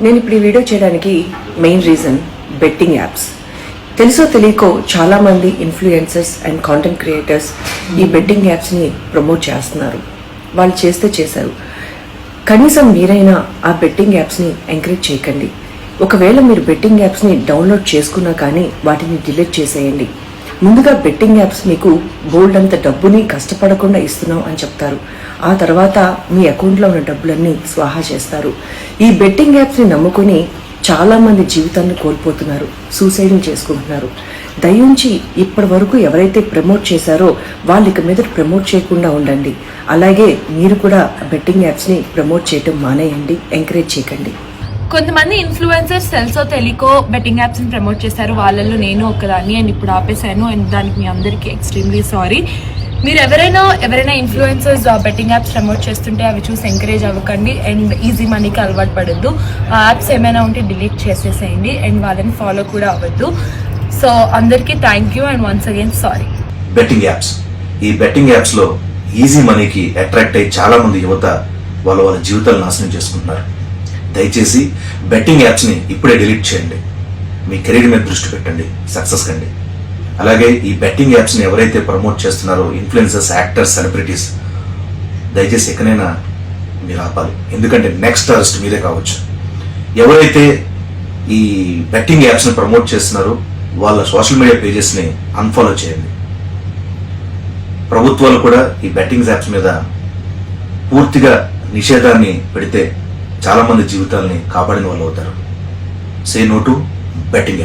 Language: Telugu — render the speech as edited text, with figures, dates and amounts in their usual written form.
నేను ఇప్పుడు ఈ వీడియో చేయడానికి మెయిన్ రీజన్ బెట్టింగ్ యాప్స్. తెలుసో తెలియకో చాలామంది ఇన్ఫ్లుయెన్సర్స్ అండ్ కాంటెంట్ క్రియేటర్స్ ఈ బెట్టింగ్ యాప్స్ని ప్రమోట్ చేస్తున్నారు. వాళ్ళు చేశారు. కనీసం మీరైనా ఆ బెట్టింగ్ యాప్స్ని ఎంకరేజ్ చేయకండి. ఒకవేళ మీరు బెట్టింగ్ యాప్స్ని డౌన్లోడ్ చేసుకున్నా కానీ వాటిని డిలీట్ చేసేయండి. ముందుగా బెట్టింగ్ యాప్స్ మీకు బోల్డ్ అంత డబ్బుని కష్టపడకుండా ఇస్తున్నాం అని చెప్తారు. ఆ తర్వాత మీ అకౌంట్లో ఉన్న డబ్బులన్నీ స్వాహా చేస్తారు. ఈ బెట్టింగ్ యాప్స్ని నమ్ముకుని చాలామంది జీవితాన్ని కోల్పోతున్నారు, సూసైడ్ని చేసుకుంటున్నారు. దయించి ఇప్పటి వరకు ఎవరైతే ప్రమోట్ చేశారో వాళ్ళు ఇక మీద ప్రమోట్ చేయకుండా ఉండండి. అలాగే మీరు కూడా బెట్టింగ్ యాప్స్ని ప్రమోట్ చేయటం మానేయండి, ఎంకరేజ్ చేయకండి. కొంతమంది ఇన్ఫ్లుయెన్సర్స్ తెలుసో తెలియకో బెట్టింగ్ యాప్స్ ని ప్రమోట్ చేశారు. వాళ్ళల్లో నేను ఒకదాన్ని అండ్ ఇప్పుడు ఆపేశాను. అండ్ దానికి మీ అందరికీ ఎక్స్ట్రీమ్లీ సారీ. మీరు ఎవరైనా ఇన్ఫ్లుయెన్సర్స్ బెట్టింగ్ యాప్స్ ప్రమోట్ చేస్తుంటే అవి చూసి ఎంకరేజ్ అవ్వకండి అండ్ ఈజీ మనీకి అలవాటు పడద్దు. ఆ యాప్స్ ఏమైనా ఉంటే డిలీట్ చేసేసేయండి అండ్ వాళ్ళని ఫాలో కూడా అవ్వద్దు. సో అందరికీ thank you and once again sorry. Betting apps, ఈ బెట్టింగ్ యాప్స్ లో ఈజీ మనీకి అట్రాక్ట్ అయ్యి చాలా మంది యువత వాళ్ళ జీవితాలు నాశనం చేసుకుంటున్నారు. దయచేసి బెట్టింగ్ యాప్స్ ని ఇప్పుడే డిలీట్ చేయండి. మీ కెరీర్ మీద దృష్టి పెట్టండి, సక్సెస్ కండి. అలాగే ఈ బెట్టింగ్ యాప్స్ ని ఎవరైతే ప్రమోట్ చేస్తున్నారో ఇన్ఫ్లుయెన్సర్స్, యాక్టర్స్, సెలబ్రిటీస్, దయచేసి ఎక్కడైనా మీరు ఆపాలి. ఎందుకంటే నెక్స్ట్ అరెస్ట్ మీదే కావచ్చు. ఎవరైతే ఈ బెట్టింగ్ యాప్స్ ని ప్రమోట్ చేస్తున్నారో వాళ్ళ సోషల్ మీడియా పేజెస్ ని అన్ఫాలో చేయండి. ప్రభుత్వాలు కూడా ఈ బెట్టింగ్ యాప్స్ మీద పూర్తిగా నిషేధాన్ని పెడితే చాలా మంది జీవితాలని కాపాడిన వాళ్ళు అవుతారు. Say no to betting.